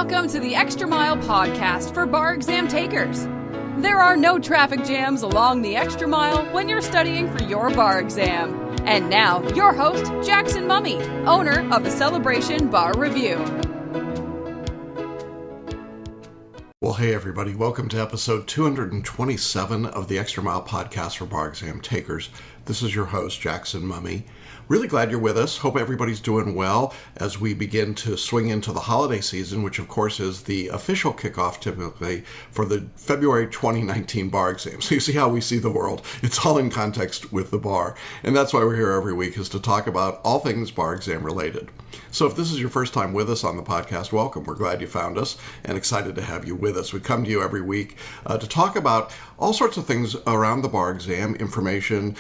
Welcome to the Extra Mile podcast for bar exam takers. There are no traffic jams along the Extra Mile when you're studying for your bar exam. And now, your host, Jackson Mummy, owner of the Celebration Bar Review. Well, hey everybody, welcome to episode 227 of the Extra Mile podcast for bar exam takers. This is your host, Jackson Mummy. Really glad you're with us. Hope everybody's doing well as we begin to swing into the holiday season, which of course is the official kickoff typically for the February 2019 bar exam. So you see how we see the world. It's all in context with the bar. And that's why we're here every week, is to talk about all things bar exam related. So if this is your first time with us on the podcast, welcome. We're glad you found us and excited to have you with us. We come to you every week to talk about all sorts of things around the bar exam, information,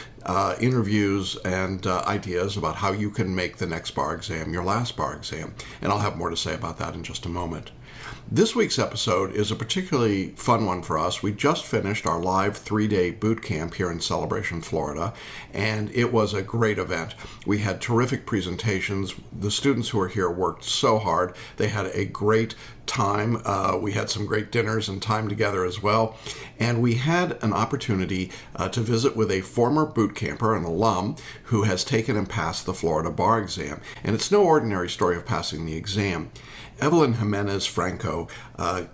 interviews, and ideas about how you can make the next bar exam your last bar exam. And I'll have more to say about that in just a moment. This week's episode is a particularly fun one for us. We just finished our live 3-day boot camp here in Celebration, Florida, and it was a great event. We had terrific presentations. The students who were here worked so hard. They had a great time. We had some great dinners and time together as well. And we had an opportunity to visit with a former boot camper, an alum, who has taken and passed the Florida bar exam. And it's no ordinary story of passing the exam. Evelyn Jimenez Franco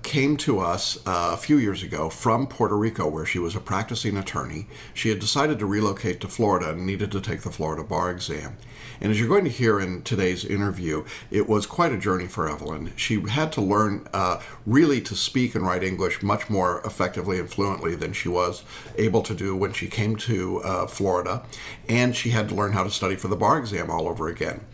came to us a few years ago from Puerto Rico, where she was a practicing attorney. She had decided to relocate to Florida and needed to take the Florida bar exam. And as you're going to hear in today's interview, it was quite a journey for Evelyn. She had to learn really to speak and write English much more effectively and fluently than she was able to do when she came to Florida. And she had to learn how to study for the bar exam all over again.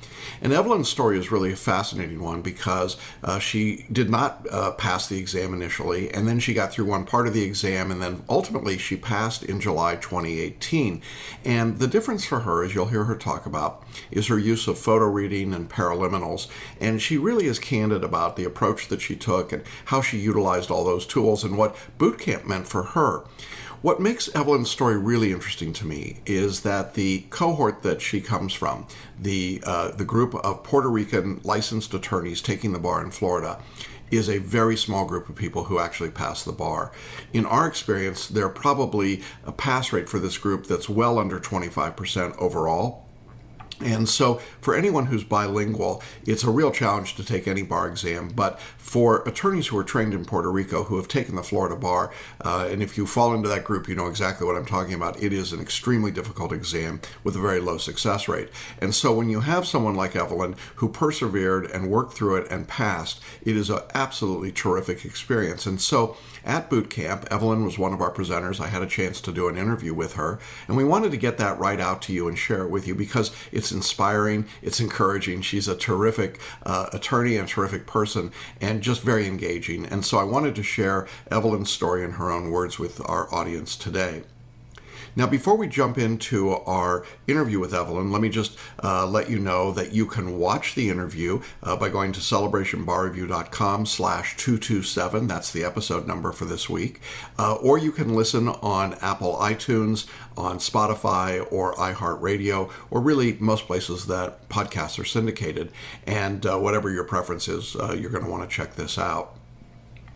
And Evelyn's story is really a fascinating one because she did not pass the exam initially, and then she got through one part of the exam, and then ultimately she passed in July 2018. And the difference for her, as you'll hear her talk about, is her use of photo reading and paraliminals. And she really is candid about the approach that she took and how she utilized all those tools and what boot camp meant for her. What makes Evelyn's story really interesting to me is that the cohort that she comes from, the group of Puerto Rican licensed attorneys taking the bar in Florida, is a very small group of people who actually pass the bar. In our experience, they're probably a pass rate for this group that's well under 25% overall. And so for anyone who's bilingual, it's a real challenge to take any bar exam. But for attorneys who are trained in Puerto Rico who have taken the Florida bar, and if you fall into that group, you know exactly what I'm talking about. It is an extremely difficult exam with a very low success rate. And so when you have someone like Evelyn who persevered and worked through it and passed, it is an absolutely terrific experience. And so at boot camp, Evelyn was one of our presenters. I had a chance to do an interview with her, and we wanted to get that right out to you and share it with you because it's inspiring, it's encouraging. She's a terrific attorney and a terrific person and just very engaging. And so I wanted to share Evelyn's story in her own words with our audience today. Now, before we jump into our interview with Evelyn, let me just let you know that you can watch the interview by going to celebrationbarreview.com/227. That's the episode number for this week. Or you can listen on Apple iTunes, on Spotify, or iHeartRadio, or really most places that podcasts are syndicated. And whatever your preference is, you're going to want to check this out.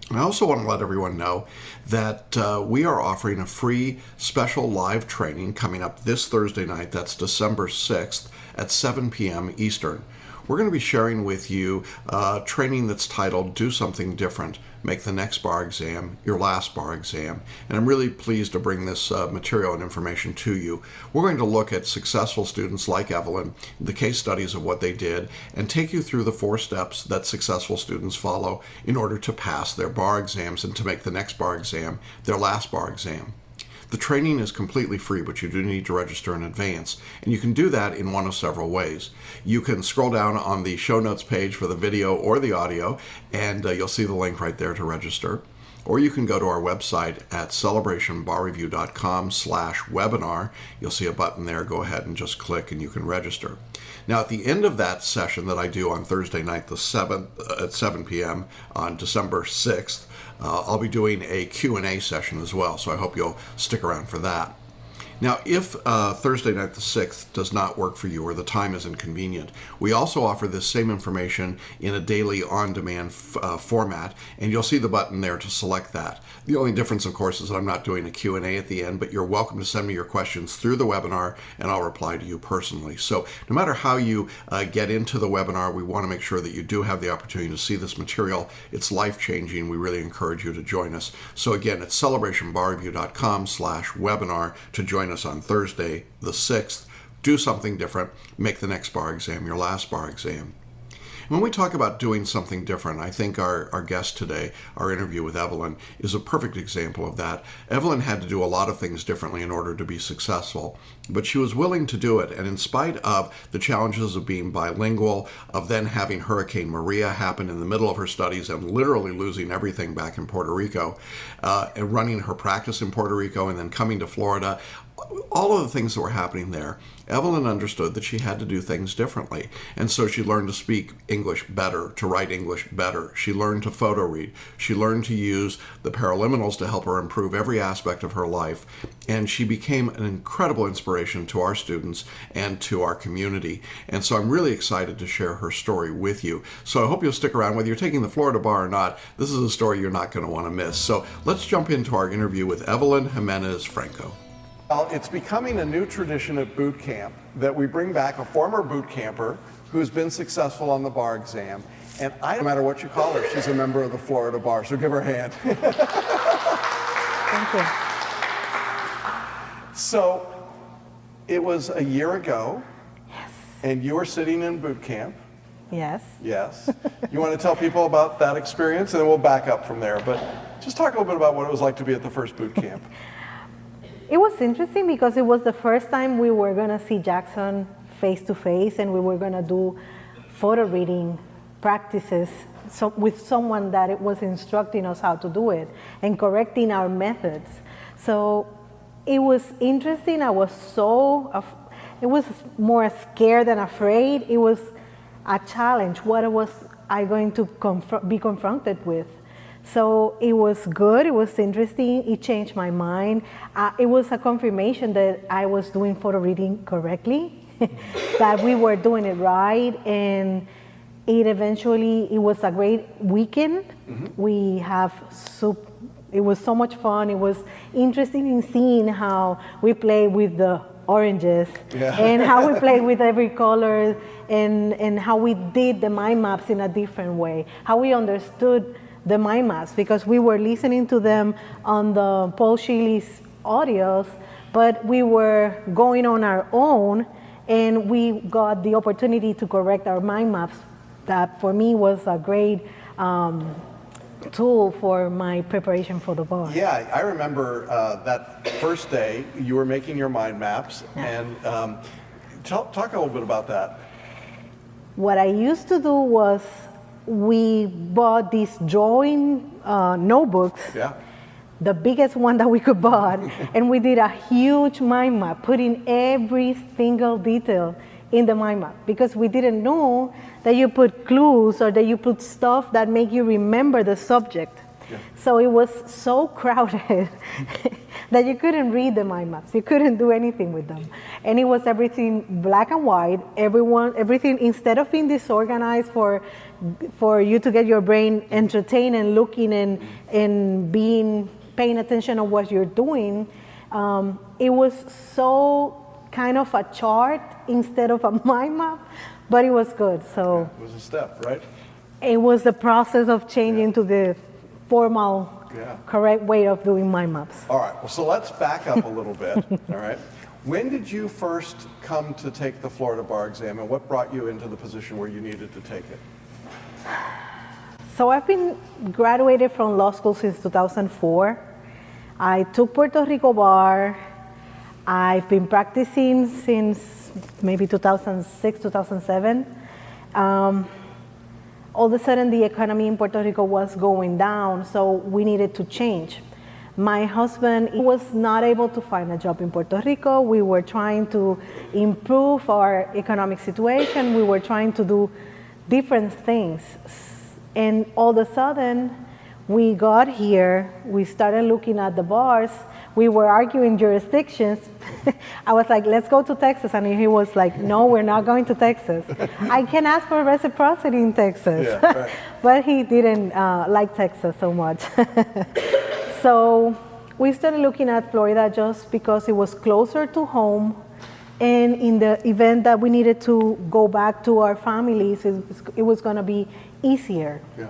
I also want to let everyone know that we are offering a free special live training coming up this Thursday night. That's December 6th at 7 p.m. Eastern. We're going to be sharing with you training that's titled Do Something Different, Make the Next Bar Exam Your Last Bar Exam. And I'm really pleased to bring this material and information to you. We're going to look at successful students like Evelyn, the case studies of what they did, and take you through the 4 steps that successful students follow in order to pass their bar exams and to make the next bar exam their last bar exam. The training is completely free, but you do need to register in advance. And you can do that in one of several ways. You can scroll down on the show notes page for the video or the audio, and you'll see the link right there to register. Or you can go to our website at celebrationbarreview.com/webinar. You'll see a button there. Go ahead and just click and you can register. Now, at the end of that session that I do on Thursday night, the 7th at 7 p.m. on December 6th, I'll be doing a Q&A session as well, so I hope you'll stick around for that. Now, if Thursday night the 6th does not work for you or the time isn't convenient, we also offer this same information in a daily on-demand format, and you'll see the button there to select that. The only difference, of course, is that I'm not doing a Q&A at the end, but you're welcome to send me your questions through the webinar, and I'll reply to you personally. So no matter how you get into the webinar, we want to make sure that you do have the opportunity to see this material. It's life-changing. We really encourage you to join us. So again, it's celebrationbarreview.com/webinar to join us on Thursday, the 6th. Do something different. Make the next bar exam your last bar exam. When we talk about doing something different, I think our guest today, our interview with Evelyn, is a perfect example of that. Evelyn had to do a lot of things differently in order to be successful, but she was willing to do it. And in spite of the challenges of being bilingual, of then having Hurricane Maria happen in the middle of her studies and literally losing everything back in Puerto Rico, and running her practice in Puerto Rico and then coming to Florida, all of the things that were happening there, Evelyn understood that she had to do things differently. And so she learned to speak English better, to write English better. She learned to photo read. She learned to use the paraliminals to help her improve every aspect of her life. And she became an incredible inspiration to our students and to our community. And so I'm really excited to share her story with you. So I hope you'll stick around. Whether you're taking the Florida bar or not, this is a story you're not going to want to miss. So let's jump into our interview with Evelyn Jimenez Franco. Well, it's becoming a new tradition at boot camp that we bring back a former boot camper who's been successful on the bar exam. And no matter what you call her, she's a member of the Florida bar, so give her a hand. Thank you. So it was a year ago. Yes. And you were sitting in boot camp. Yes. Yes. You want to tell people about that experience, and then we'll back up from there. But just talk a little bit about what it was like to be at the first boot camp. It was interesting because it was the first time we were going to see Jackson face to face, and we were going to do photo reading practices with someone that it was instructing us how to do it and correcting our methods. So it was interesting. It was more scared than afraid. It was a challenge. What was I going to be confronted with? So it was good, it was interesting, it changed my mind. It was a confirmation that I was doing photo reading correctly, that we were doing it right, and it was a great weekend. Mm-hmm. It was so much fun. It was interesting in seeing how we play with the oranges, and how we played with every color, and how we did the mind maps in a different way, how we understood the mind maps, because we were listening to them on the Paul Sheely's audios, but we were going on our own, and we got the opportunity to correct our mind maps. That for me was a great tool for my preparation for the bar. Yeah, I remember that first day you were making your mind maps, and talk a little bit about that. What I used to do was, we bought these drawing notebooks, the biggest one that we could buy, and we did a huge mind map, putting every single detail in the mind map, because we didn't know that you put clues or that you put stuff that make you remember the subject. So it was so crowded that you couldn't read the mind maps. You couldn't do anything with them. And it was everything black and white. Everything, instead of being disorganized for you to get your brain entertained and looking and paying attention on what you're doing, it was so kind of a chart instead of a mind map, but it was good. So it was a step, right? It was the process of changing to the formal, correct way of doing mind maps. All right, well, so let's back up a little bit, all right? When did you first come to take the Florida bar exam, and what brought you into the position where you needed to take it? So I've been graduated from law school since 2004. I took Puerto Rico bar. I've been practicing since maybe 2006, 2007. All of a sudden, the economy in Puerto Rico was going down, so we needed to change. My husband was not able to find a job in Puerto Rico. We were trying to improve our economic situation. We were trying to do different things. And all of a sudden, we got here, we started looking at the bars. we were arguing jurisdictions. I was like, let's go to Texas. And he was like, no, we're not going to Texas. I can ask for reciprocity in Texas. Yeah, right. But he didn't like Texas so much. So we started looking at Florida just because it was closer to home. And in the event that we needed to go back to our families, it was going to be easier. Yeah.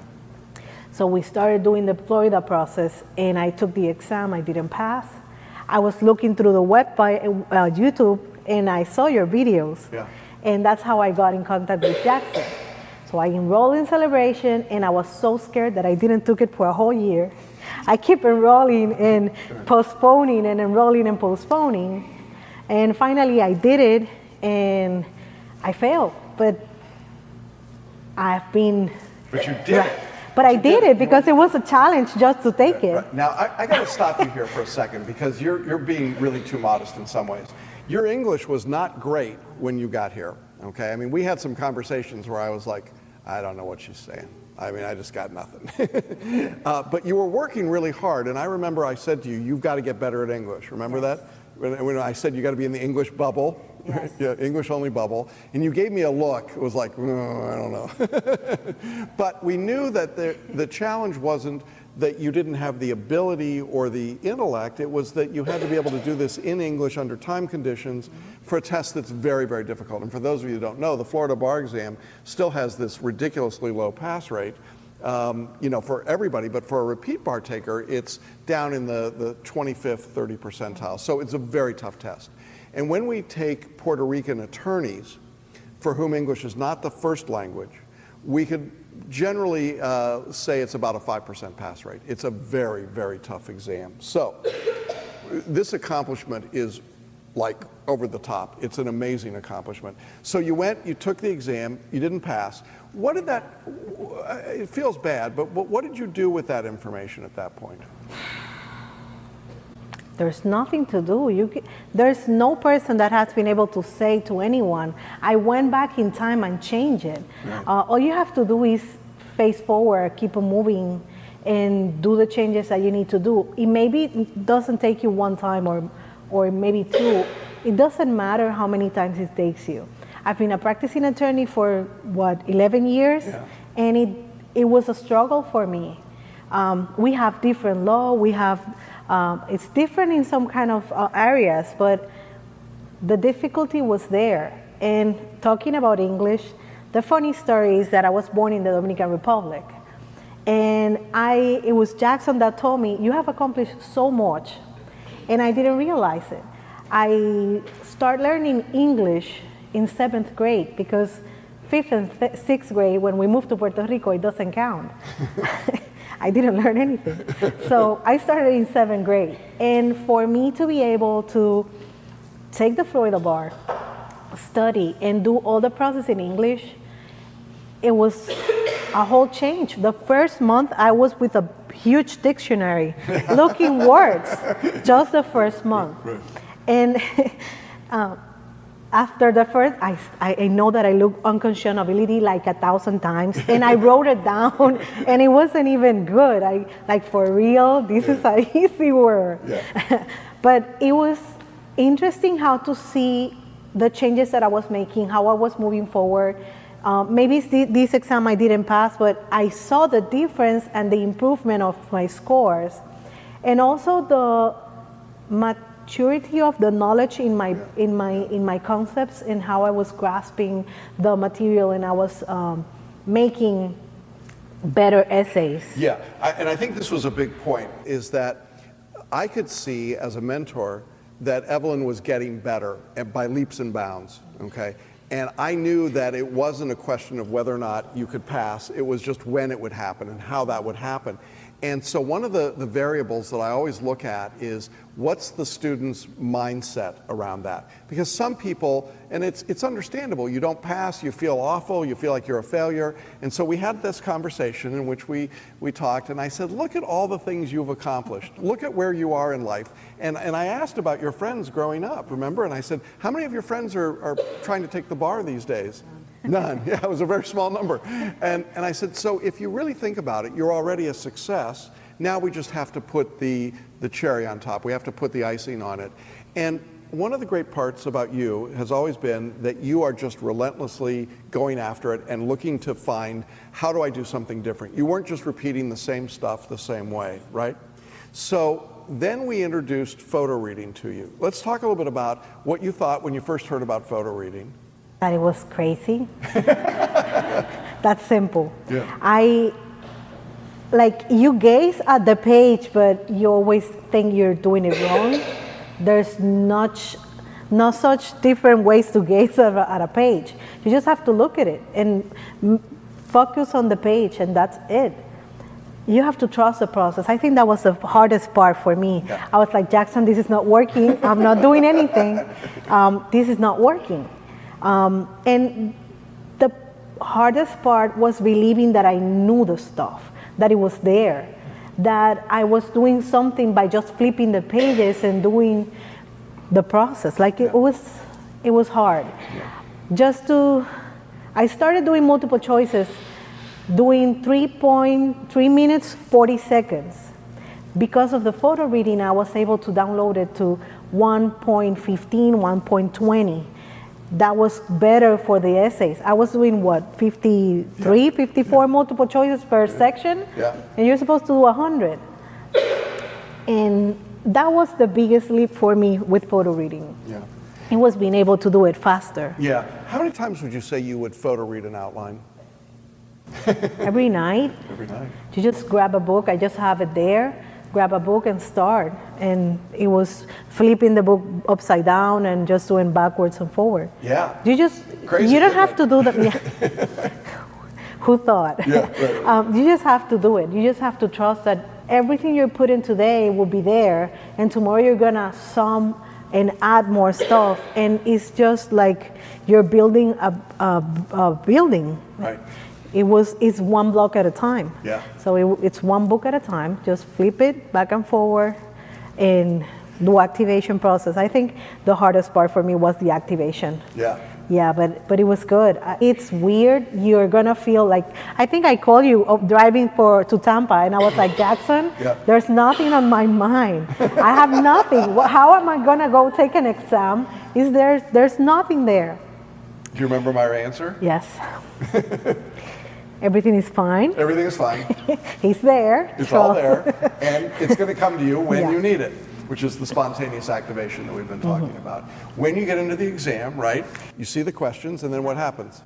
So we started doing the Florida process, and I took the exam. I didn't pass. I was looking through the website, YouTube, and I saw your videos. Yeah. And that's how I got in contact with Jackson. So I enrolled in Celebration, and I was so scared that I didn't took it for a whole year. I keep enrolling and postponing and enrolling and postponing. And finally I did it, and I failed. But I've been... But you did it. But I did it because it was a challenge just to take it. Right. Now, I got to stop you here for a second because you're being really too modest in some ways. Your English was not great when you got here, okay? I mean, we had some conversations where I was like, I don't know what she's saying. I mean, I just got nothing. But you were working really hard, and I remember I said to you, you've got to get better at English. Remember that? When I said you got to be in the English bubble, yes. Yeah, English only bubble, and you gave me a look. It was like, I don't know. But we knew that the challenge wasn't that you didn't have the ability or the intellect. It was that you had to be able to do this in English under time conditions for a test that's very, very difficult. And for those of you who don't know, the Florida bar exam still has this ridiculously low pass rate. For everybody, but for a repeat bar taker, it's down in the 25th, 30th percentile. So it's a very tough test. And when we take Puerto Rican attorneys, for whom English is not the first language, we could generally say it's about a 5% pass rate. It's a very, very tough exam. So this accomplishment is like over the top. It's an amazing accomplishment. So you went, you took the exam, you didn't pass. What did that, it feels bad, but what did you do with that information at that point? There's nothing to do. There's no person that has been able to say to anyone, I went back in time and changed it. Right. All you have to do is face forward, keep on moving, and do the changes that you need to do. It maybe doesn't take you one time or maybe two. It doesn't matter how many times it takes you. I've been a practicing attorney for 11 years, yeah. And it was a struggle for me. We have different law, it's different in some kind of areas, but the difficulty was there. And talking about English, the funny story is that I was born in the Dominican Republic. And it was Jackson that told me, you have accomplished so much. And I didn't realize it. I started learning English in 7th grade because 5th and 6th grade, when we moved to Puerto Rico, it doesn't count. I didn't learn anything. So I started in 7th grade. And for me to be able to take the Florida bar, study, and do all the process in English, it was a whole change. The first month I was with a huge dictionary looking words, just the first month. Right. And after the first, I know that I looked unconscionability like 1,000 times, and I wrote it down, and it wasn't even good. For real, this is an easy word. Yeah. But it was interesting how to see the changes that I was making, how I was moving forward. Maybe this exam I didn't pass, but I saw the difference and the improvement of my scores, and also the maturity of the knowledge in my concepts and how I was grasping the material, and I was making better essays. Yeah, and I think this was a big point, is that I could see as a mentor that Evelyn was getting better by leaps and bounds, okay? And I knew that it wasn't a question of whether or not you could pass, it was just when it would happen and how that would happen. And so one of the variables that I always look at is what's the student's mindset around that? Because some people, and it's understandable, you don't pass, you feel awful, you feel like you're a failure. And so we had this conversation in which we talked, and I said, look at all the things you've accomplished. Look at where you are in life. And I asked about your friends growing up, remember? And I said, how many of your friends are trying to take the bar these days? None. Yeah, it was a very small number. And I said, so if you really think about it, you're already a success Now we just have to put the cherry on top. We have to put the icing on it. And one of the great parts about you has always been that you are just relentlessly going after it and looking to find, how do I do something different? You weren't just repeating the same stuff the same way, right? So then we introduced photo reading to you. Let's talk a little bit about what you thought when you first heard about photo reading. That it was crazy. That's simple. Yeah. Like, you gaze at the page, but you always think you're doing it wrong. There's not such different ways to gaze at a page. You just have to look at it and focus on the page, and that's it. You have to trust the process. I think that was the hardest part for me. Yeah. I was like, Jackson, this is not working. I'm not doing anything. This is not working. And the hardest part was believing that I knew the stuff, that it was there, that I was doing something by just flipping the pages and doing the process. Like, it was hard. Yeah. I started doing multiple choices, doing 3.3 minutes, 40 seconds. Because of the photo reading, I was able to download it to 1.15, 1.20. That was better for the essays. I was doing 53, 54 multiple choices per section, and you're supposed to do 100. And that was the biggest leap for me with photo reading. Yeah. It was being able to do it faster. Yeah. How many times would you say you would photo read an outline? Every night. Every night. You just grab a book. I just have it there. Grab a book and start. And it was flipping the book upside down and just doing backwards and forward. Yeah. Crazy, you don't have to do that. Yeah. Who thought? Yeah, right. You just have to do it. You just have to trust that everything you're putting today will be there, and tomorrow you're gonna sum and add more stuff, and it's just like you're building a building. Right. It's one block at a time. Yeah. So it's one book at a time. Just flip it back and forward and do activation process. I think the hardest part for me was the activation. Yeah. Yeah, but it was good. It's weird. You're gonna feel like, I think I called you driving to Tampa, and I was like, Jackson, there's nothing on my mind. I have nothing. How am I gonna go take an exam? There's nothing there. Do you remember my answer? Yes. Everything is fine. Everything is fine. He's there. It's all there, and it's going to come to you when you need it, which is the spontaneous activation that we've been talking about. When you get into the exam, right, you see the questions, and then what happens?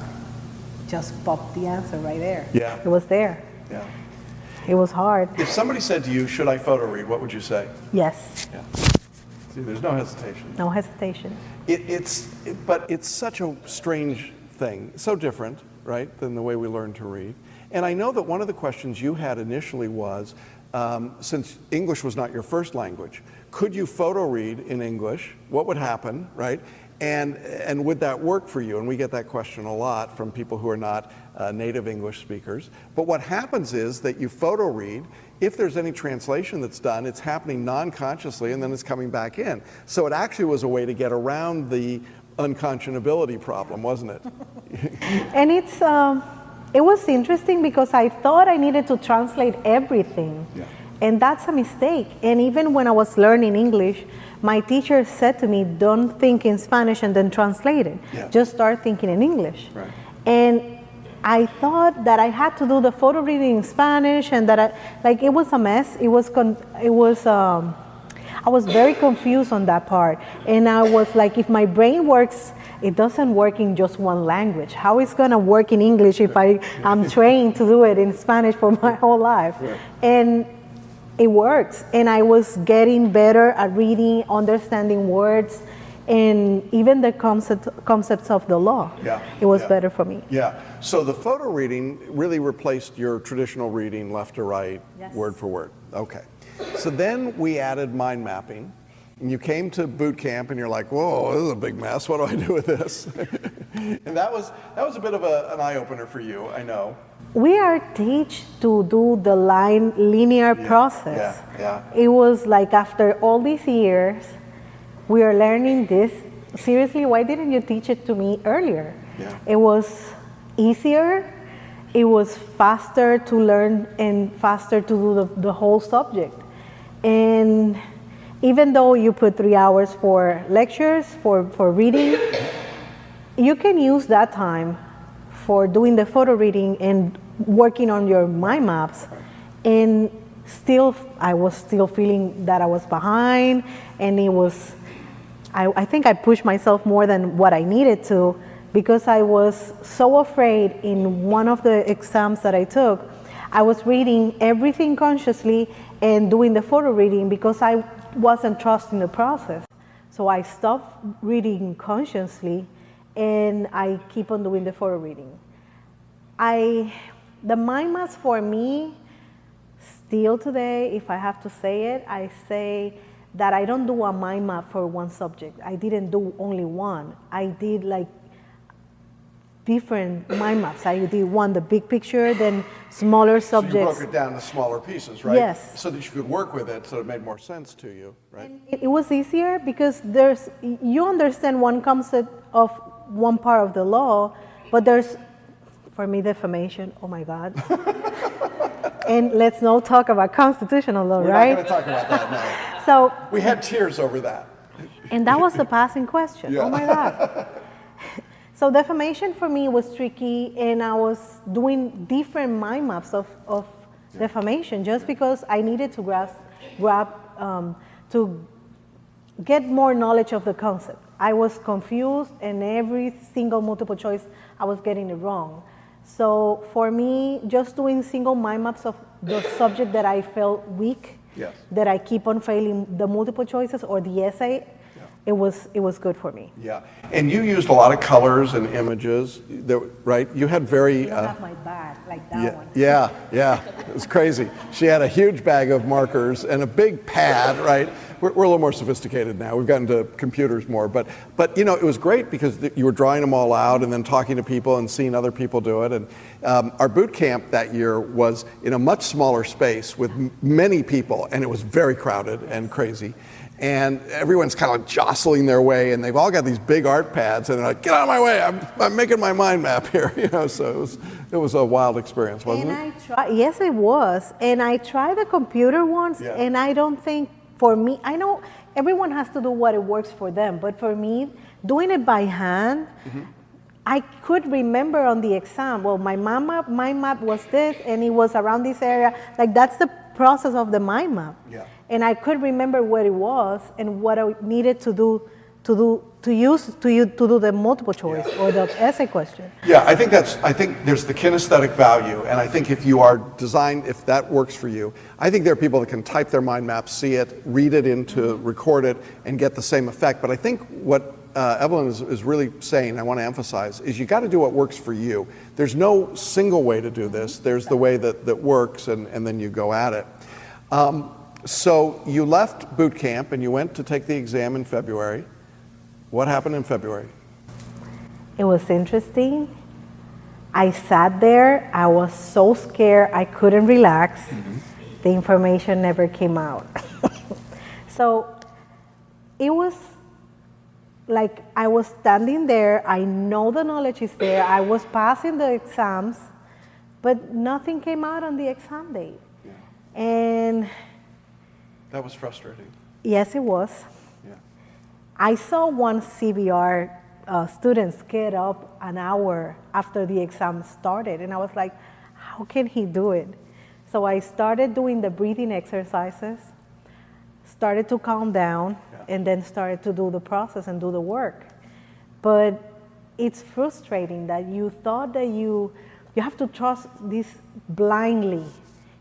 Just pop the answer right there. Yeah. It was there. Yeah. It was hard. If somebody said to you, should I photo read, what would you say? Yes. Yeah. See, there's no hesitation. No hesitation. But it's such a strange thing, so different, right, than the way we learn to read. And I know that one of the questions you had initially was, since English was not your first language, could you photo read in English? What would happen, right? And would that work for you? And we get that question a lot from people who are not native English speakers. But what happens is that you photo read. If there's any translation that's done, it's happening non-consciously, and then it's coming back in. So it actually was a way to get around the unconscionability problem, wasn't it? And it was interesting because I thought I needed to translate everything. Yeah. And that's a mistake. And even when I was learning English, my teacher said to me, don't think in Spanish and then translate it. Yeah. Just start thinking in English. Right. And I thought that I had to do the photo reading in Spanish, and that it was a mess. I was very confused on that part. And I was like, if my brain works, it doesn't work in just one language. How is it gonna work in English if I'm trained to do it in Spanish for my whole life? Right. And it works. And I was getting better at reading, understanding words, and even the concepts of the law. Yeah. It was better for me. Yeah. So the photo reading really replaced your traditional reading left to right, yes, word for word. Okay. So then we added mind mapping. And you came to boot camp and you're like, whoa, this is a big mess. What do I do with this? And that was a bit of an eye-opener for you, I know. We are taught to do the linear process. Yeah. It was like, after all these years, we are learning this. Seriously, why didn't you teach it to me earlier? Yeah. It was easier, it was faster to learn and faster to do the whole subject. And even though you put 3 hours for lectures, for reading, you can use that time for doing the photo reading and working on your mind maps. And still, I was still feeling that I was behind, and it was, I think I pushed myself more than what I needed to, because I was so afraid. In one of the exams that I took, I was reading everything consciously and doing the photo reading because I wasn't trusting the process. So I stopped reading consciously and I keep on doing the photo reading. The mind maps for me, still today, if I have to say it, I say that I don't do a mind map for one subject. I didn't do only one. I did like different mind maps. I did one, the big picture, then smaller subjects. So you broke it down to smaller pieces, right? Yes. So that you could work with it, so it made more sense to you, right? And it was easier because you understand one concept of one part of the law, but there's, for me, defamation, oh my God. And let's not talk about constitutional law, right? We're not going to talk about that now. So we had tears over that. And that was the passing question. Yeah. Oh my God. So defamation for me was tricky, and I was doing different mind maps of defamation just because I needed to to get more knowledge of the concept. I was confused, and every single multiple choice, I was getting it wrong. So for me, just doing single mind maps of the subject that I felt weak, yes, that I keep on failing the multiple choices or the essay, it was good for me. Yeah, and you used a lot of colors and images, right? You had very... You don't have my bag, like that yeah, one. Yeah, it was crazy. She had a huge bag of markers and a big pad, right? We're a little more sophisticated now. We've gotten to computers more, but you know, it was great because you were drawing them all out and then talking to people and seeing other people do it. And our boot camp that year was in a much smaller space with many people, and it was very crowded and crazy. And everyone's kind of jostling their way, and they've all got these big art pads, and they're like, "Get out of my way! I'm making my mind map here," you know. So it was a wild experience, wasn't it? Yes, it was. And I tried the computer ones, and I don't think for me. I know everyone has to do what it works for them, but for me, doing it by hand, I could remember on the exam. Well, my mind map was this, and it was around this area. Like that's the process of the mind map. Yeah. And I could remember what it was and what I needed to do to do the multiple choice or the essay question. Yeah, I think there's the kinesthetic value, and I think if you are designed, if that works for you, I think there are people that can type their mind map, see it, read it into, record it, and get the same effect. But I think what Evelyn is really saying, I want to emphasize, is you got to do what works for you. There's no single way to do this. There's the way that works, and then you go at it. So you left boot camp and you went to take the exam in February. What happened in February? It was interesting. I sat there. I was so scared. I couldn't relax. The information never came out. So it was like I was standing there. I know the knowledge is there. I was passing the exams, but nothing came out on the exam date. Yeah. And that was frustrating. Yes, it was. Yeah. I saw one CBR student get up an hour after the exam started, and I was like, how can he do it? So I started doing the breathing exercises, started to calm down, and then started to do the process and do the work. But it's frustrating that you thought that you have to trust this blindly.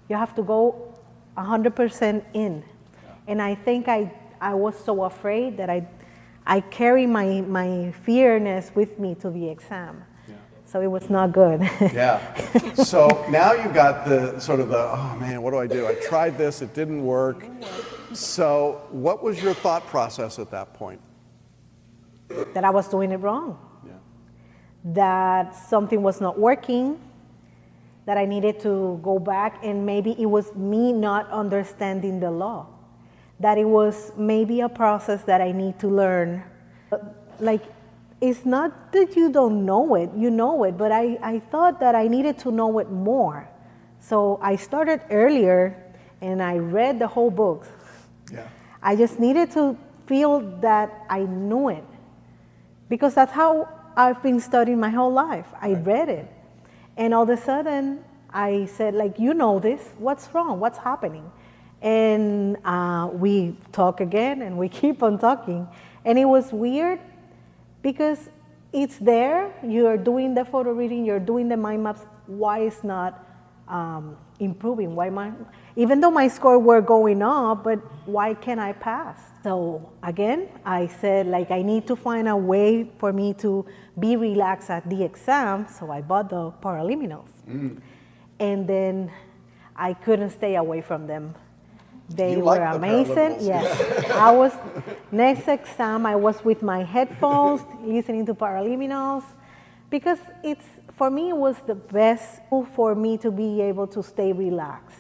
You have to go 100% in. And I think I was so afraid that I carry my fearness with me to the exam. Yeah. So it was not good. Yeah. So now you've got oh man, what do I do? I tried this, it didn't work. So what was your thought process at that point? That I was doing it wrong. Yeah. That something was not working. That I needed to go back, and maybe it was me not understanding the law. That it was maybe a process that I need to learn. Like it's not that you don't know it, you know it, but I thought that I needed to know it more. So I started earlier and I read the whole book. Yeah. I just needed to feel that I knew it, because that's how I've been studying my whole life. I read it. And all of a sudden I said, like, you know this, what's wrong, what's happening? And we talk again and we keep on talking. And it was weird because it's there, you're doing the photo reading, you're doing the mind maps, why it's not improving? Even though my score were going up, but why can't I pass? So again, I said, like, I need to find a way for me to be relaxed at the exam, so I bought the paraliminals. And then I couldn't stay away from them. They You were like the amazing. paraliminals. Yes. Next exam, I was with my headphones, listening to paraliminals, because for me, it was the best tool for me to be able to stay relaxed.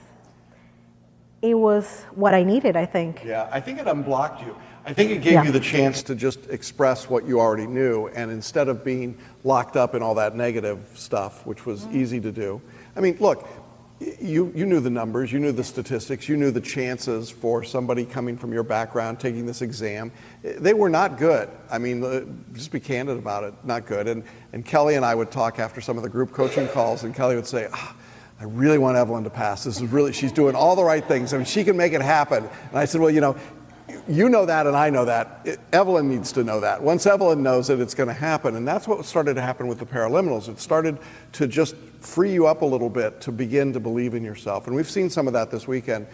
It was what I needed, I think. Yeah, I think it unblocked you. I think it gave you the chance to just express what you already knew, and instead of being locked up in all that negative stuff, which was easy to do. I mean, look, you knew the numbers, you knew the statistics, you knew the chances for somebody coming from your background taking this exam. They were not good. I mean, just be candid about it, not good. And Kelly and I would talk after some of the group coaching calls, and Kelly would say, I really want Evelyn to pass. She's doing all the right things. I mean, she can make it happen. And I said, well, you know that and I know that. Evelyn needs to know that. Once Evelyn knows it, it's going to happen. And that's what started to happen with the paraliminals. It started to just free you up a little bit to begin to believe in yourself. And we've seen some of that this weekend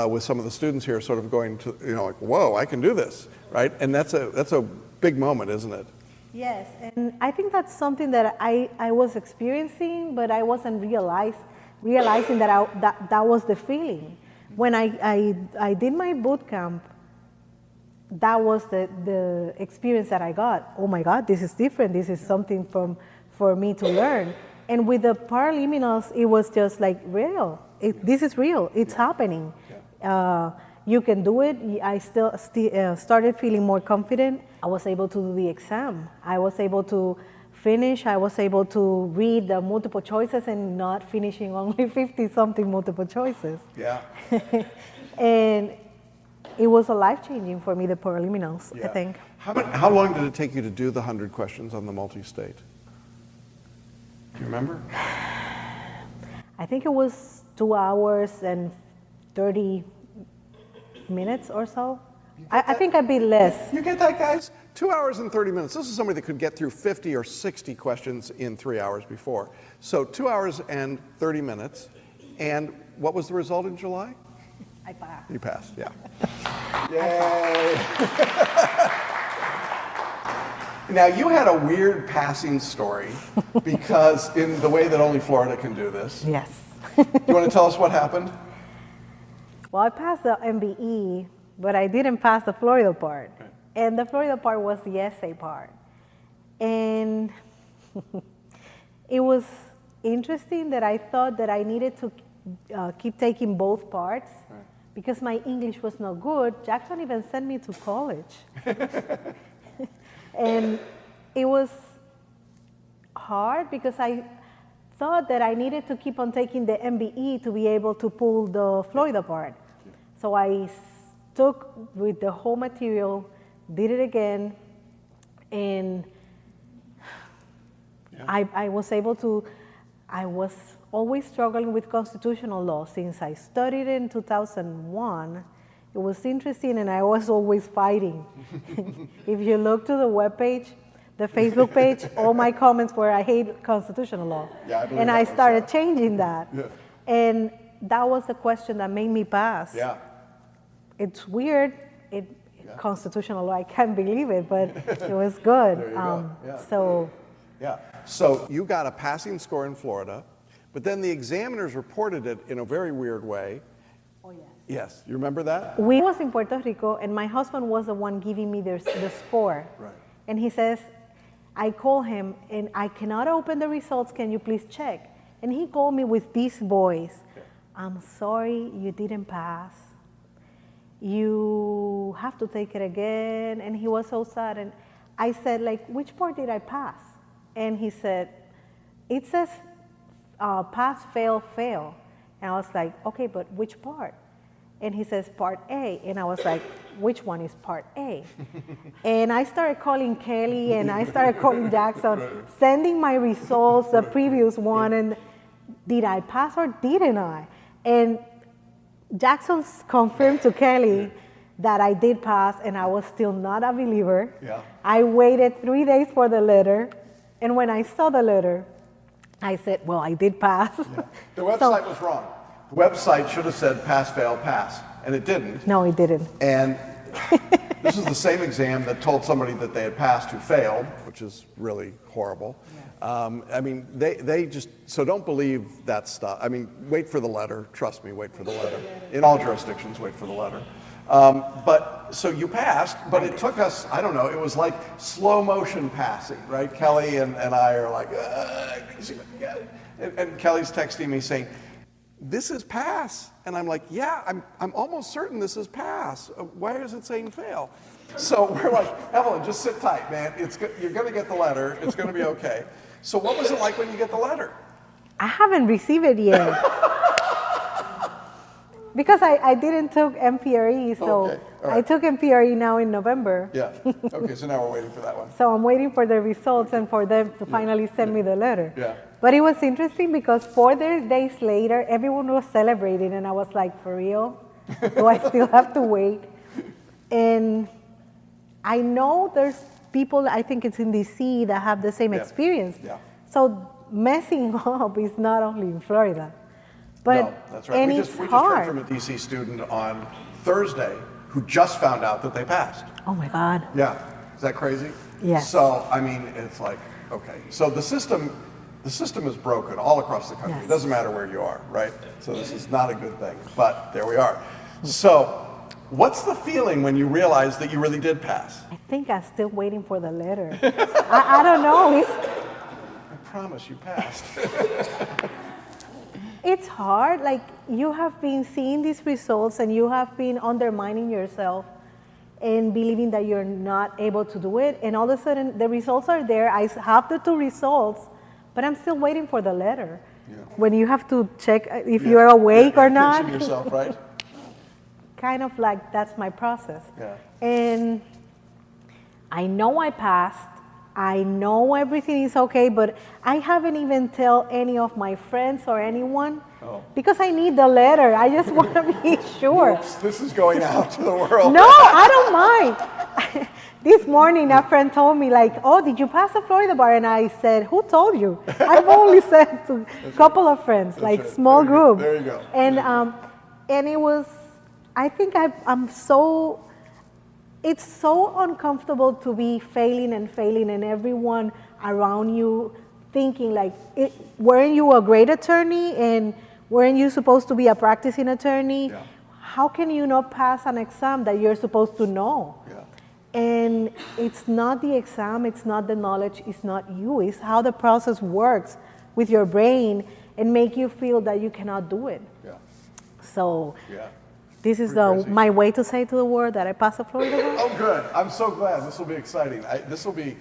with some of the students here sort of going to, like, whoa, I can do this, right? And that's a big moment, isn't it? Yes, and I think that's something that I was experiencing, but I wasn't realizing that was the feeling. When I did my boot camp, that was the experience that I got. Oh my God, this is different. This is something for me to learn. And with the paraliminals, it was just like real. This is real. It's happening. You can do it. I still started feeling more confident. I was able to do the exam. I was able to finish. I was able to read the multiple choices and not finishing only 50-something multiple choices. Yeah. And it was a life-changing for me, the paraliminals, I think. How long did it take you to do the 100 questions on the multi-state? Do you remember? I think it was 2 hours and 30 minutes or so. I think I'd be less. You get that, guys? 2 hours and 30 minutes. This is somebody that could get through 50 or 60 questions in 3 hours before. So 2 hours and 30 minutes. And what was the result in July? I passed. You passed, yeah. Yay! Now, you had a weird passing story because in the way that only Florida can do this. Yes. You want to tell us what happened? Well, I passed the MBE, but I didn't pass the Florida part. Right. And the Florida part was the essay part. And it was interesting that I thought that I needed to keep taking both parts. Right. Because my English was not good. Jackson even sent me to college. And it was hard because I thought that I needed to keep on taking the MBE to be able to pull the Florida part. So I took with the whole material, did it again, and I was able to, I was always struggling with constitutional law since I studied in 2001. It was interesting, and I was always fighting. If you look to the webpage, the Facebook page, all my comments were, I hate constitutional law. Yeah, and I started changing that. Yeah. And that was the question that made me pass. Yeah. It's weird. Constitutional law, I can't believe it, but it was good. There you go. Yeah. So you got a passing score in Florida, but then the examiners reported it in a very weird way. Oh, yes. Yes, you remember that? We was in Puerto Rico, and my husband was the one giving me the score. Right. And he says, I call him, and I cannot open the results. Can you please check? And he called me with this voice. Okay. I'm sorry, you didn't pass. You have to take it again. And he was so sad. And I said, like, which part did I pass? And he said, it says pass, fail, fail. And I was like, okay, but which part? And he says, part A. And I was like, which one is part A? And I started calling Kelly and I started calling Jackson, sending my results, the previous one, and did I pass or didn't I? And Jackson confirmed to Kelly that I did pass, and I was still not a believer. Yeah. I waited 3 days for the letter, and when I saw the letter, I said, well, I did pass. Yeah. The website was wrong. The website should have said pass, fail, pass, and it didn't. No, it didn't. And this is the same exam that told somebody that they had passed who failed, which is really horrible. I mean, they just, so don't believe that stuff. I mean, wait for the letter. Trust me, wait for the letter. In all jurisdictions, wait for the letter. But so you passed, but it took us, I don't know, it was like slow motion passing, right? Kelly and I are like, and Kelly's texting me saying, this is pass. And I'm like, yeah, I'm almost certain this is pass. Why is it saying fail? So we're like, Evelyn, just sit tight, man. You're going to get the letter. It's going to be okay. So what was it like when you get the letter? I haven't received it yet. Because I didn't took MPRE, so Okay, all right. I took MPRE now in November. Yeah. Okay, so now we're waiting for that one. So I'm waiting for the results and for them to finally send me the letter. Yeah. But it was interesting because 4 days later, everyone was celebrating, and I was like, for real? Do I still have to wait? And I know there's people, I think it's in DC, that have the same experience. Yeah. So messing up is not only in Florida. But, no, that's right. and We it's just heard hard. from a DC student on Thursday who just found out that they passed. Oh my God. Yeah. Is that crazy? Yes. So, I mean, it's like, okay. So the system is broken all across the country. Yes. It doesn't matter where you are, right? So this is not a good thing, but there we are. So what's the feeling when you realize that you really did pass? I think I'm still waiting for the letter. I don't know. I promise you passed. It's hard. Like, you have been seeing these results and you have been undermining yourself and believing that you're not able to do it. And all of a sudden, the results are there. I have the 2 results, but I'm still waiting for the letter. Yeah. When you have to check if you're awake or not. Pinching yourself, right? Kind of like that's my process. Yeah. And I know I passed. I know everything is okay, but I haven't even tell any of my friends or anyone because I need the letter. I just want to be sure. Oops, this is going out to the world. No, I don't mind. This morning, a friend told me, like, oh, did you pass the Florida bar? And I said, who told you? I've only said to a couple of friends, like right. small group. There you go. And it was, I think it's so uncomfortable to be failing and everyone around you thinking like, weren't you a great attorney and weren't you supposed to be a practicing attorney? Yeah. How can you not pass an exam that you're supposed to know? Yeah. And it's not the exam, it's not the knowledge, it's not you, it's how the process works with your brain and make you feel that you cannot do it. Yeah. So. Yeah. This is crazy. my way to say to the world that I passed the Florida bar. Oh, good. I'm so glad. This will be exciting. This will be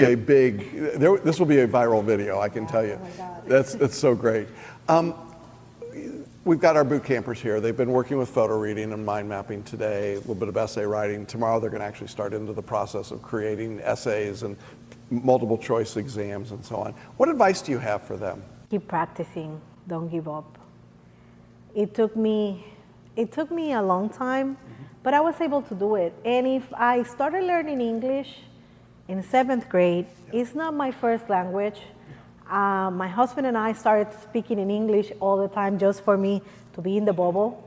a big. This will be a viral video. I can tell you. Oh my God. That's so great. We've got our boot campers here. They've been working with photo reading and mind mapping today. A little bit of essay writing. Tomorrow they're going to actually start into the process of creating essays and multiple choice exams and so on. What advice do you have for them? Keep practicing. Don't give up. It took me a long time, but I was able to do it. And if I started learning English in 7th grade, it's not my first language. My husband and I started speaking in English all the time just for me to be in the bubble.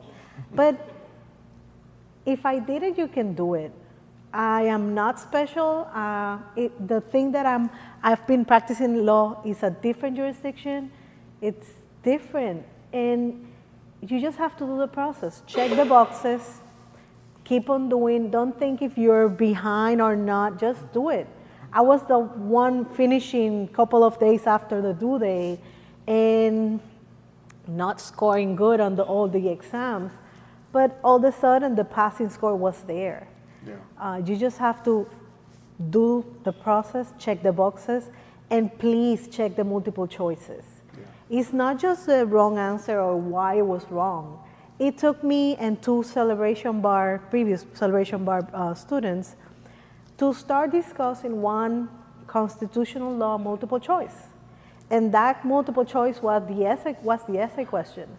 But if I did it, you can do it. I am not special. The thing that I've been practicing law is a different jurisdiction. It's different. And you just have to do the process. Check the boxes. Keep on doing. Don't think if you're behind or not. Just do it. I was the one finishing a couple of days after the due date and not scoring good on all the exams. But all of a sudden, the passing score was there. Yeah. You just have to do the process, check the boxes, and please check the multiple choices. Yeah. It's not just the wrong answer or why it was wrong. It took me and two previous Celebration Bar students to start discussing one constitutional law multiple choice. And that multiple choice was the essay question.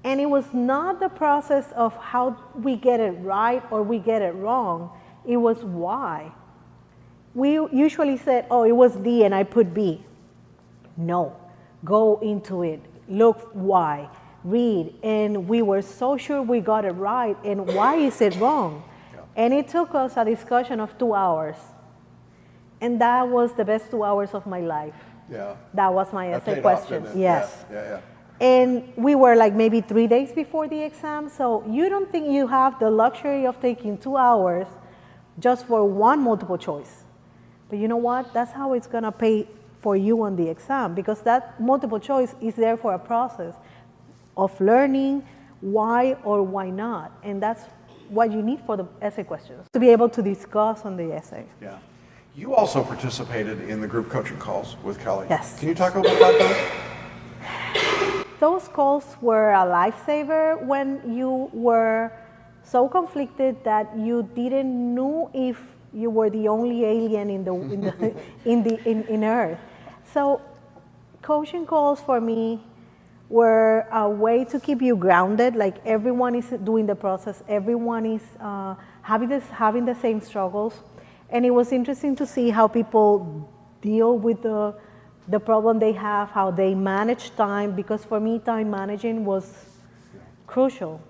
And it was not the process of how we get it right or we get it wrong. It was why. We usually said, oh, it was D and I put B. No, go into it, look why, read. And we were so sure we got it right, and why is it wrong? Yeah. And it took us a discussion of 2 hours. And that was the best 2 hours of my life. Yeah. That was my That essay paid question. off, didn't it? Yes. Yeah. And we were like maybe 3 days before the exam, so you don't think you have the luxury of taking 2 hours just for one multiple choice. But you know what? That's how it's gonna pay for you on the exam, because that multiple choice is there for a process of learning why or why not. And that's what you need for the essay questions, to be able to discuss on the essay. Yeah. You also participated in the group coaching calls with Kelly. Yes. Can you talk a little bit about those? Those calls were a lifesaver when you were so conflicted that you didn't know if you were the only alien in Earth. So, coaching calls for me were a way to keep you grounded. Like everyone is doing the process, everyone is having the same struggles, and it was interesting to see how people deal with the problem they have, how they manage time, because for me, time managing was crucial.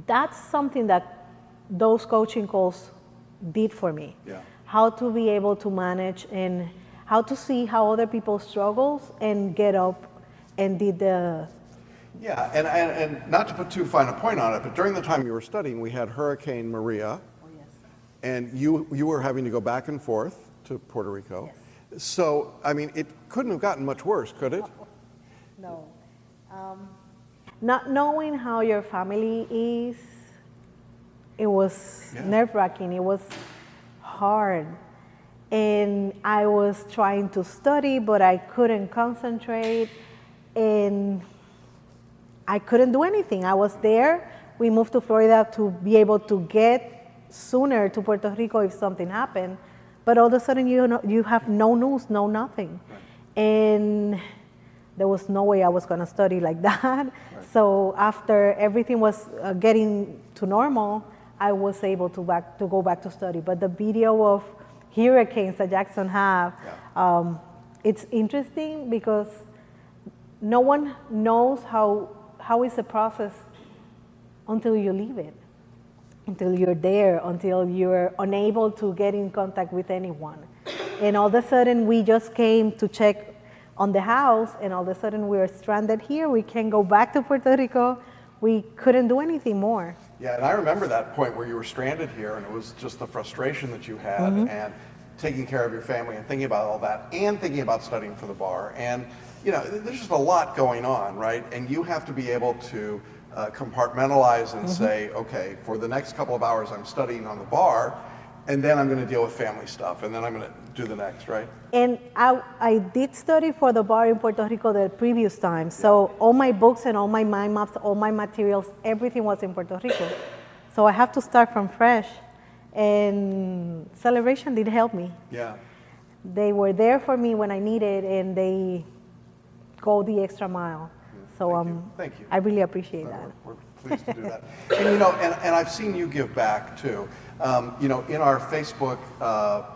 That's something that those coaching calls did for me. Yeah. How to be able to manage and how to see how other people struggles and get up and did the... Yeah, and not to put too fine a point on it, but during the time you were studying, we had Hurricane Maria. Oh, yes. And you were having to go back and forth to Puerto Rico. Yes. So, I mean, it couldn't have gotten much worse, could it? No. Not knowing how your family is, it was nerve-wracking. It was hard. And I was trying to study, but I couldn't concentrate. And I couldn't do anything. I was there. We moved to Florida to be able to get sooner to Puerto Rico if something happened. But all of a sudden, you have no news, no nothing. Right. And there was no way I was going to study like that. Right. So after everything was getting to normal, I was able to go back to study. But the video of hurricanes that Jackson have, it's interesting because no one knows how is the process until you leave it, until you're there, until you're unable to get in contact with anyone. And all of a sudden, we just came to check on the house, and all of a sudden we're stranded here. We can't go back to Puerto Rico. We couldn't do anything more. Yeah, and I remember that point where you were stranded here, and it was just the frustration that you had, and taking care of your family, and thinking about all that, and thinking about studying for the bar. And, you know, there's just a lot going on, right? And you have to be able to compartmentalize and say, okay, for the next couple of hours I'm studying on the bar, and then I'm going to deal with family stuff, and then I'm going to do the next, right? And I did study for the bar in Puerto Rico the previous time. So all my books and all my mind maps, all my materials, everything was in Puerto Rico. So I have to start from fresh. And Celebration did help me. Yeah. They were there for me when I needed, and they go the extra mile. So Thank you. I really appreciate that. We're pleased to do that. And you know, and I've seen you give back too. You know, in our Facebook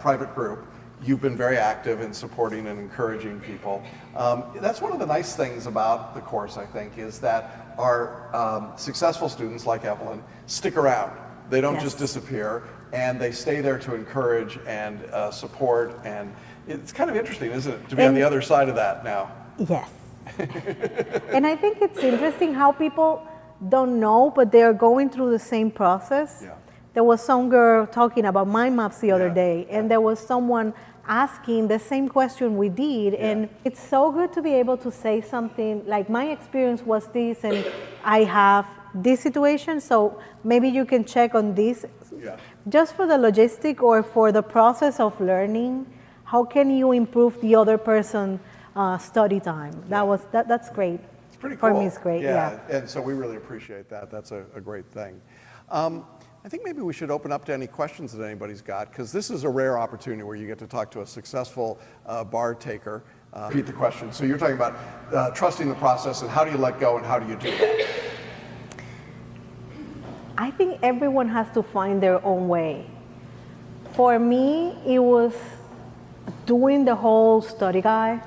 private group, you've been very active in supporting and encouraging people. That's one of the nice things about the course, I think, is that our successful students like Evelyn stick around. They don't just disappear, and they stay there to encourage and support. And it's kind of interesting, isn't it, to be on the other side of that now? Yes. And I think it's interesting how people don't know, but they're going through the same process. Yeah. There was some girl talking about mind maps the other day, and there was someone asking the same question we did. And it's so good to be able to say something like, my experience was this, and I have this situation, so maybe you can check on this. Yeah. Just for the logistic or for the process of learning, how can you improve the other person study time? That's great. It's pretty cool. For me, it's great, yeah. And so we really appreciate that. That's a great thing. I think maybe we should open up to any questions that anybody's got, because this is a rare opportunity where you get to talk to a successful bar taker. Repeat the question. So you're talking about trusting the process, and how do you let go, and how do you do that? I think everyone has to find their own way. For me, it was doing the whole study guide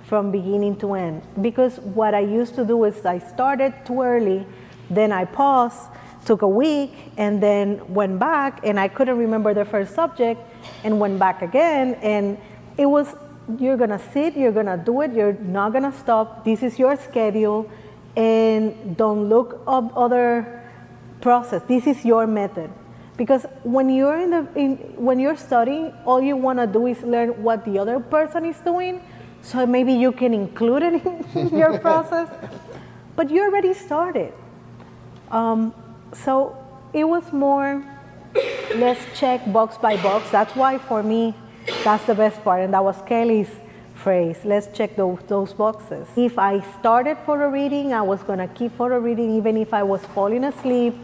from beginning to end. Because what I used to do is I started too early, then I paused, took a week, and then went back, and I couldn't remember the first subject, and went back again, and it was, you're gonna sit, you're gonna do it, you're not gonna stop, this is your schedule, and don't look up other process. This is your method, because when you're when you're studying, all you want to do is learn what the other person is doing, so maybe you can include it in your process. But you already started, so it was more, let's check box by box. That's why for me, that's the best part, and that was Kelly's phrase. Let's check those boxes. If I started photo reading, I was gonna keep photo reading even if I was falling asleep.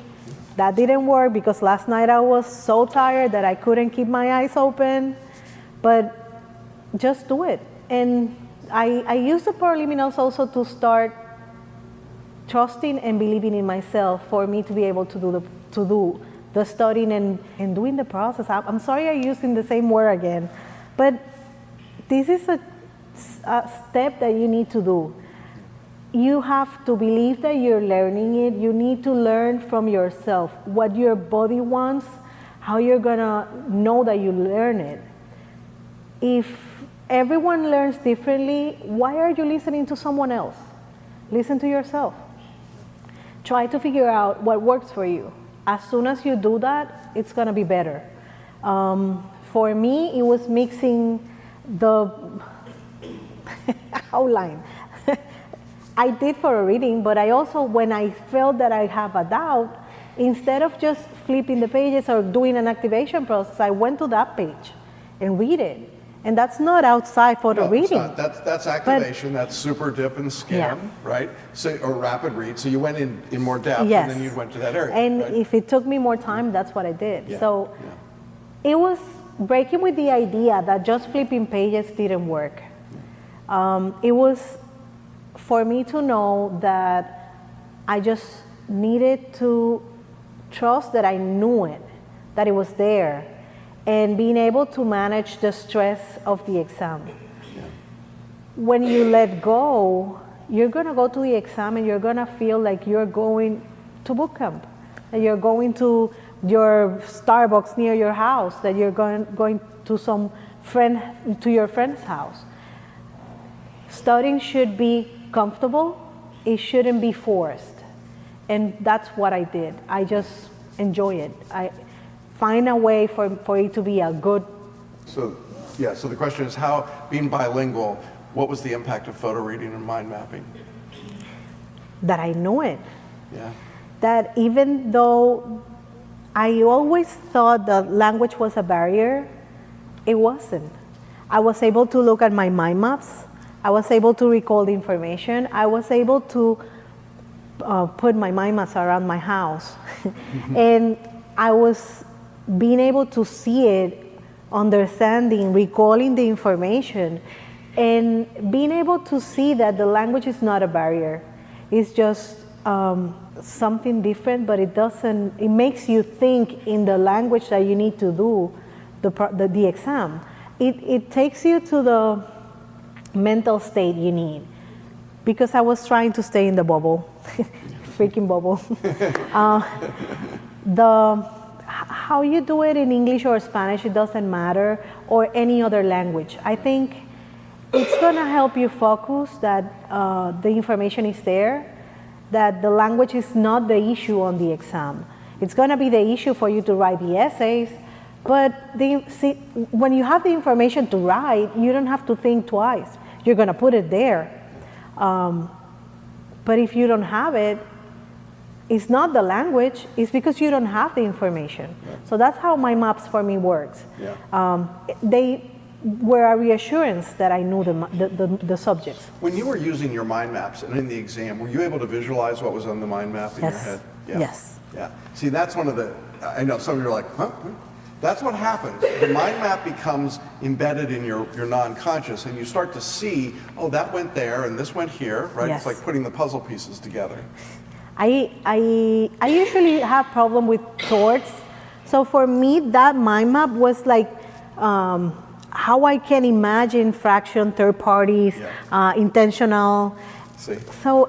That didn't work because last night I was so tired that I couldn't keep my eyes open. But just do it. And I use the preliminals also to start trusting and believing in myself for me to be able to do the studying and doing the process. I'm sorry I'm using the same word again, but this is a step that you need to do. You have to believe that you're learning it. You need to learn from yourself what your body wants, how you're gonna know that you learn it. If everyone learns differently, why are you listening to someone else? Listen to yourself. Try to figure out what works for you. As soon as you do that, it's gonna be better. For me, it was mixing the outline. I did for a reading, but I also, when I felt that I have a doubt, instead of just flipping the pages or doing an activation process, I went to that page and read it. And that's not outside photo reading. That's activation, that's super dip and scan, Yeah. right? So, or rapid read. So you went in more depth, Yes. and then you went to that area. And right? if it took me more time, that's what I did. Yeah. So it was breaking with the idea that just flipping pages didn't work. It was for me to know that I just needed to trust that I knew it, that it was there, and being able to manage the stress of the exam. Yeah. When you let go, you're gonna go to the exam and you're gonna feel like you're going to boot camp, that you're going to your Starbucks near your house, that you're going to to your friend's house. Studying should be comfortable, it shouldn't be forced. And that's what I did. I just enjoy it. I find a way for it to be a good. So the question is, how, being bilingual, what was the impact of photo reading and mind mapping? That I know it. Yeah. That even though I always thought that language was a barrier, it wasn't. I was able to look at my mind maps. I was able to recall the information. I was able to put my mind maps around my house. And I was being able to see it, understanding, recalling the information, and being able to see that the language is not a barrier. It's just something different, but it makes you think in the language that you need to do the exam. It takes you to the mental state you need, because I was trying to stay in the bubble, freaking bubble. How you do it in English or Spanish, it doesn't matter, or any other language. I think it's gonna help you focus that the information is there, that the language is not the issue on the exam. It's gonna be the issue for you to write the essays, but when you have the information to write, you don't have to think twice. You're gonna put it there. But if you don't have it, it's not the language, it's because you don't have the information. Yeah. So that's how mind maps for me works. Yeah. They were a reassurance that I knew the subjects. When you were using your mind maps and in the exam, were you able to visualize what was on the mind map in your head? Yeah. Yes. Yeah. See, that's one of the, I know some of you are like, huh? That's what happens. The mind map becomes embedded in your non-conscious, and you start to see, oh, that went there and this went here, right? Yes. It's like putting the puzzle pieces together. I usually have problem with torts. So for me, that mind map was like how I can imagine fraction, third parties, intentional. See. So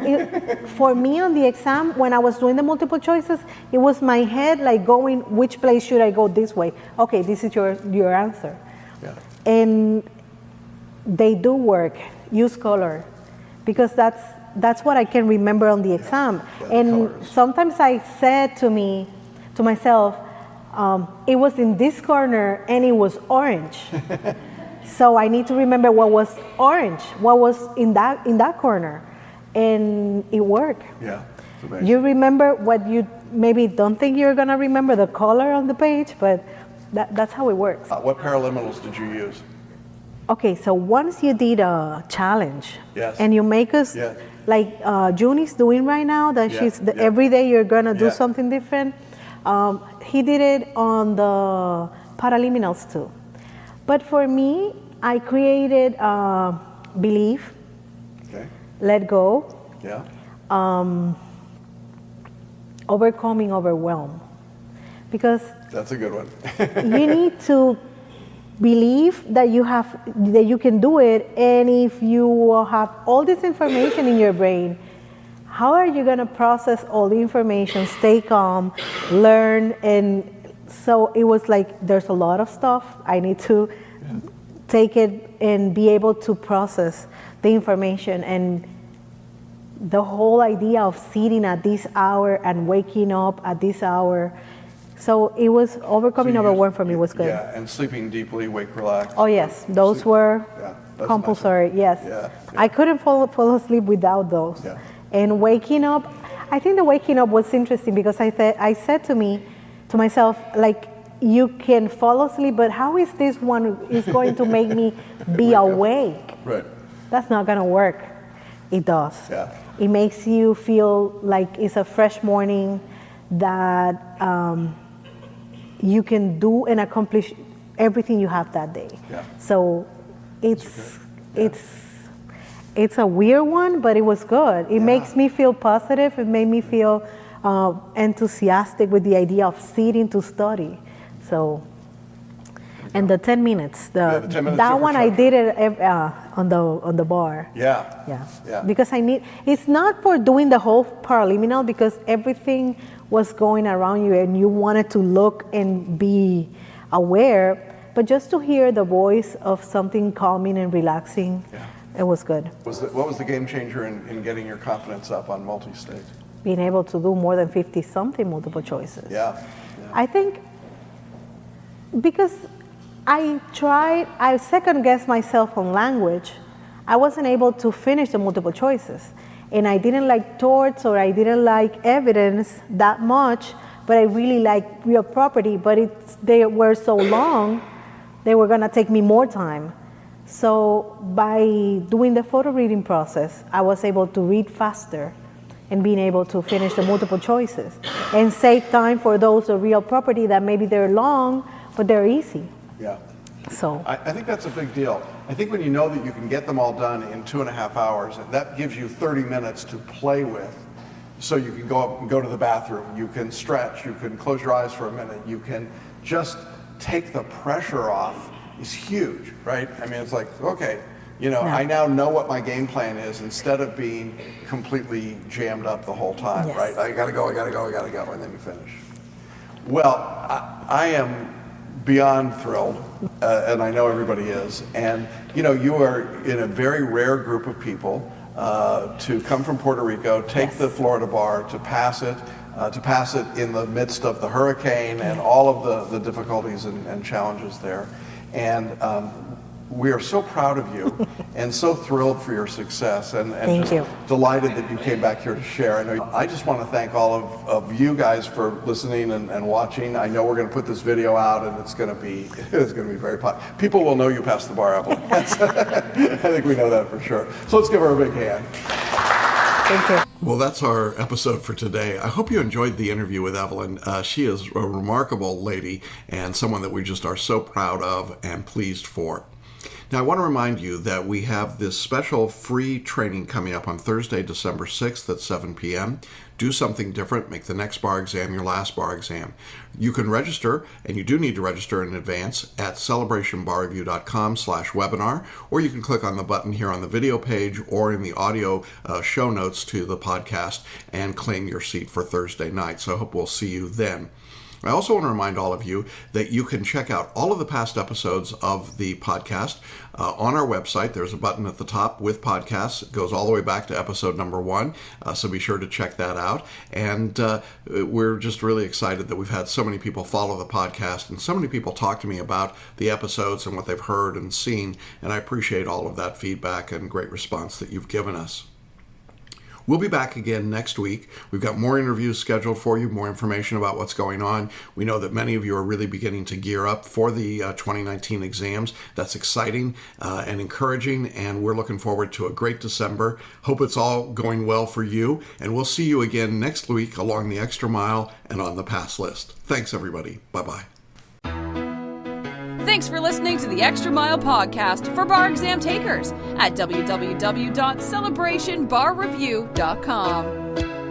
for me on the exam, when I was doing the multiple choices, it was my head like going, which place should I go this way? Okay, this is your answer. Yeah. And they do work. Use color, because that's what I can remember on the exam. Yeah, and colors. sometimes I said to myself, it was in this corner and it was orange. So I need to remember what was orange, what was in that corner. And it worked. Yeah, it's amazing. You remember what you maybe don't think you're gonna remember, the color on the page, but that's how it works. What paraliminals did you use? Okay, so once you did a challenge, Yes. and you make us, Yeah. like June is doing right now, that every day you're gonna do something different. He did it on the paraliminals too. But for me, I created believe, let go, overcoming overwhelm. Because that's a good one. you need to believe that you can do it, and if you have all this information in your brain, how are you going to process all the information, stay calm, learn? And so it was like, there's a lot of stuff I need to take it and be able to process the information. And the whole idea of sitting at this hour and waking up at this hour, so it was overcoming overwhelm for me was good. Yeah, and sleeping deeply, wake, relax. Oh yes, those were compulsory. Yes, I couldn't fall asleep without those. Yeah. And waking up, I think the waking up was interesting because I said to myself, like, you can fall asleep, but how is this one is going to make me be awake? Right. That's not gonna work. It does. Yeah. It makes you feel like it's a fresh morning, that you can do and accomplish everything you have that day. Yeah. So it's a weird one, but it was good. It makes me feel positive. It made me feel enthusiastic with the idea of sitting to study. So, and the 10 minutes, the 10 minutes that one I supercharger. did it on the bar. Yeah. Because it's not for doing the whole paraliminal, because everything was going around you and you wanted to look and be aware, but just to hear the voice of something calming and relaxing, it was good. What was the game changer in getting your confidence up on multi-state? Being able to do more than 50-something multiple choices. Yeah. I think because I second-guessed myself on language, I wasn't able to finish the multiple choices. And I didn't like torts, or I didn't like evidence that much, but I really liked real property, but they were so long, they were gonna take me more time. So by doing the photo reading process, I was able to read faster and being able to finish the multiple choices and save time for those of real property that maybe they're long, but they're easy. Yeah. So I think that's a big deal. I think when you know that you can get them all done in 2.5 hours, that gives you 30 minutes to play with. So you can go up and go to the bathroom, you can stretch, you can close your eyes for a minute, you can just take the pressure off. Is huge, right? I mean, it's like, okay, I now know what my game plan is, instead of being completely jammed up the whole time, right? I gotta go, and then you finish. Well, I am beyond thrilled, and I know everybody is. And you are in a very rare group of people to come from Puerto Rico, take the Florida bar, to pass it in the midst of the hurricane and all of the difficulties and challenges there. And we are so proud of you and so thrilled for your success, and Thank you. Delighted that you came back here to share. I just want to thank all of you guys for listening and watching. I know we're going to put this video out, and it's going to be very popular. People will know you passed the bar, Evelyn. I think we know that for sure. So let's give her a big hand. Thank you. Well, that's our episode for today. I hope you enjoyed the interview with Evelyn. She is a remarkable lady and someone that we just are so proud of and pleased for. Now, I want to remind you that we have this special free training coming up on Thursday, December 6th at 7 p.m. Do something different. Make the next bar exam your last bar exam. You can register, and you do need to register in advance, at celebrationbarreview.com/webinar, or you can click on the button here on the video page or in the audio show notes to the podcast and claim your seat for Thursday night. So I hope we'll see you then. I also want to remind all of you that you can check out all of the past episodes of the podcast on our website. There's a button at the top with podcasts. It goes all the way back to episode number 1, so be sure to check that out. And we're just really excited that we've had so many people follow the podcast and so many people talk to me about the episodes and what they've heard and seen, and I appreciate all of that feedback and great response that you've given us. We'll be back again next week. We've got more interviews scheduled for you, more information about what's going on. We know that many of you are really beginning to gear up for the 2019 exams. That's exciting and encouraging, and we're looking forward to a great December. Hope it's all going well for you, and we'll see you again next week along the Extra Mile and on the Pass List. Thanks, everybody. Bye-bye. Thanks for listening to the Extra Mile podcast for bar exam takers at www.celebrationbarreview.com.